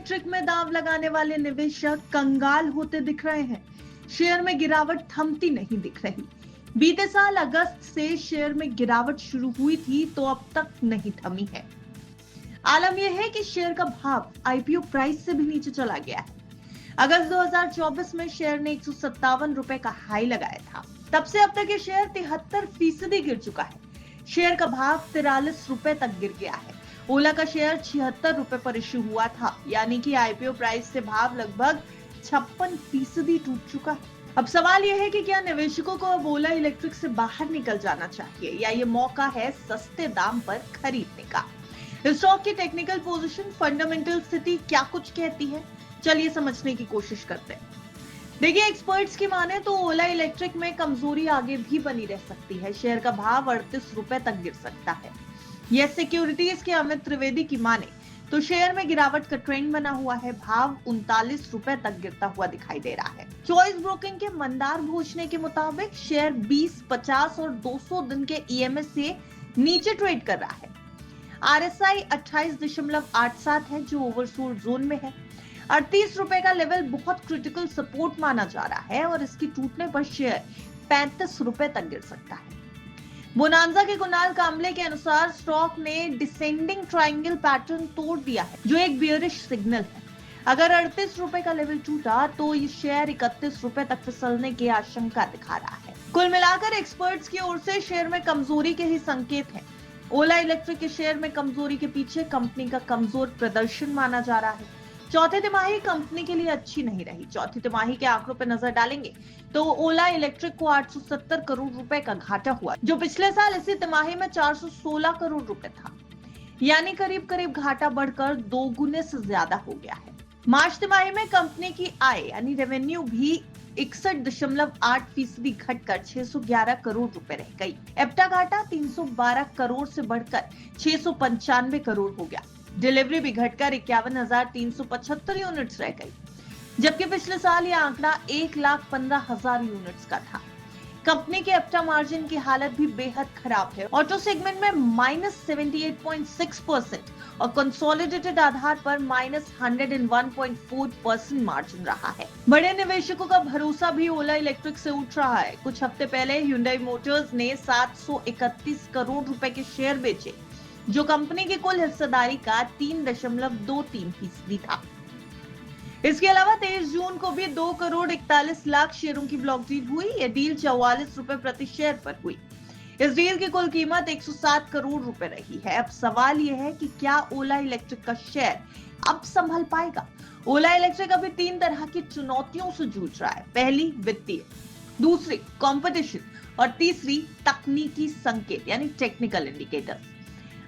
Electric में दांव लगाने वाले निवेशक कंगाल होते दिख रहे हैं। शेयर में गिरावट थमती नहीं दिख रही। बीते साल अगस्त से शेयर में गिरावट शुरू हुई थी तो अब तक नहीं थमी है। आलम यह है कि शेयर का भाव आईपीओ प्राइस से भी नीचे चला गया है। अगस्त 2024 में शेयर ने 157 रुपए का हाई लगाया था। तब से अब तक ये शेयर 73% गिर चुका है। शेयर का भाव 43 रुपए तक गिर गया है। ओला का शेयर 76 रुपए पर इश्यू हुआ था, यानी कि आईपीओ प्राइस से भाव लगभग 56% टूट चुका है। अब सवाल यह है कि क्या निवेशकों को अब ओला इलेक्ट्रिक से बाहर निकल जाना चाहिए या ये मौका है सस्ते दाम पर खरीदने का। स्टॉक की टेक्निकल पोजीशन, फंडामेंटल स्थिति क्या कुछ कहती है, चलिए समझने की कोशिश करते हैं। देखिए, एक्सपर्ट्स की माने तो ओला इलेक्ट्रिक में कमजोरी आगे भी बनी रह सकती है। शेयर का भाव 38 रुपए तक गिर सकता है। यह सिक्योरिटीज के अमित त्रिवेदी की माने तो शेयर में गिरावट का ट्रेंड बना हुआ है। भाव 39 रुपए तक गिरता हुआ दिखाई दे रहा है। चॉइस ब्रोकिंग के मंदार भोजने के मुताबिक शेयर 20, 50 और 200 दिन के ईएमएस से नीचे ट्रेड कर रहा है। आरएसआई 28.87 है जो ओवरसोल्ड जोन में है। 38 रुपए का लेवल बहुत क्रिटिकल सपोर्ट माना जा रहा है और इसकी टूटने पर शेयर 35 रुपए तक गिर सकता है। बोनांजा के कुणाल कामले के अनुसार स्टॉक ने डिसेंडिंग ट्रायंगल पैटर्न तोड़ दिया है जो एक बियरिश सिग्नल है। अगर 38 रुपए का लेवल टूटा तो ये शेयर 31 रुपए तक फिसलने की आशंका दिखा रहा है। कुल मिलाकर एक्सपर्ट्स की ओर से शेयर में कमजोरी के ही संकेत हैं। ओला इलेक्ट्रिक के शेयर में कमजोरी के पीछे कंपनी का कमजोर प्रदर्शन माना जा रहा है। चौथी तिमाही कंपनी के लिए अच्छी नहीं रही। चौथी तिमाही के आंकड़ों पर नजर डालेंगे तो ओला इलेक्ट्रिक को 870 करोड़ रुपए का घाटा हुआ, जो पिछले साल इसी तिमाही में 416 करोड़ रुपए था, यानी करीब करीब घाटा बढ़कर 2 गुने से ज्यादा हो गया है। मार्च तिमाही में कंपनी की आय यानी रेवेन्यू भी 61.8% घटकर 611 करोड़ रुपए रह गई। एब्टा घाटा 312 करोड़ से बढ़कर 695 करोड़ हो गया। डिलीवरी भी घटकर 51,375 यूनिट्स रह गई, जबकि पिछले साल यह आंकड़ा 1,15,000 यूनिट्स का था। कंपनी के एब्टा मार्जिन की हालत भी बेहद खराब है। ऑटो सेगमेंट में -78.6% और कंसोलिडेटेड आधार पर -101.4% मार्जिन रहा है। बड़े निवेशकों का भरोसा भी ओला इलेक्ट्रिक से उठ रहा है। कुछ हफ्ते पहले Hyundai मोटर्स ने 731 करोड़ रुपए के शेयर बेचे, जो कंपनी की कुल हिस्सेदारी का 3.23% था। इसके अलावा 23 जून को भी 2 करोड़ 41 लाख शेयरों की ब्लॉक डील हुई। यह डील 44 रुपए प्रति शेयर पर हुई। इस डील की कुल कीमत 107 करोड़ रुपए रही है। अब सवाल यह है कि क्या ओला इलेक्ट्रिक का शेयर अब संभल पाएगा। ओला इलेक्ट्रिक अभी 3 तरह की चुनौतियों से जूझ रहा है। पहली वित्तीय, दूसरी कंपटीशन और तीसरी तकनीकी संकेत यानी टेक्निकल इंडिकेटर्स।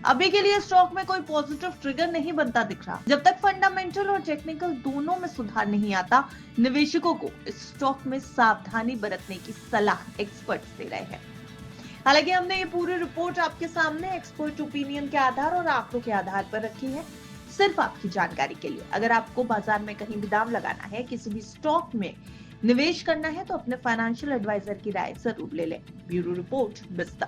अभी के लिए स्टॉक में कोई पॉजिटिव ट्रिगर नहीं बनता दिख रहा। जब तक फंडामेंटल और टेक्निकल दोनों में सुधार नहीं आता, निवेशकों को इस स्टॉक में सावधानी बरतने की सलाह एक्सपर्ट्स दे रहे हैं। हालांकि हमने ये पूरी रिपोर्ट आपके सामने एक्सपर्ट ओपिनियन के आधार और आंकड़ों के आधार पर रखी है, सिर्फ आपकी जानकारी के लिए। अगर आपको बाजार में कहीं भी दाम लगाना है, किसी भी स्टॉक में निवेश करना है, तो अपने फाइनेंशियल एडवाइजर की राय जरूर ले लें। ब्यूरो रिपोर्ट, बिस्तर।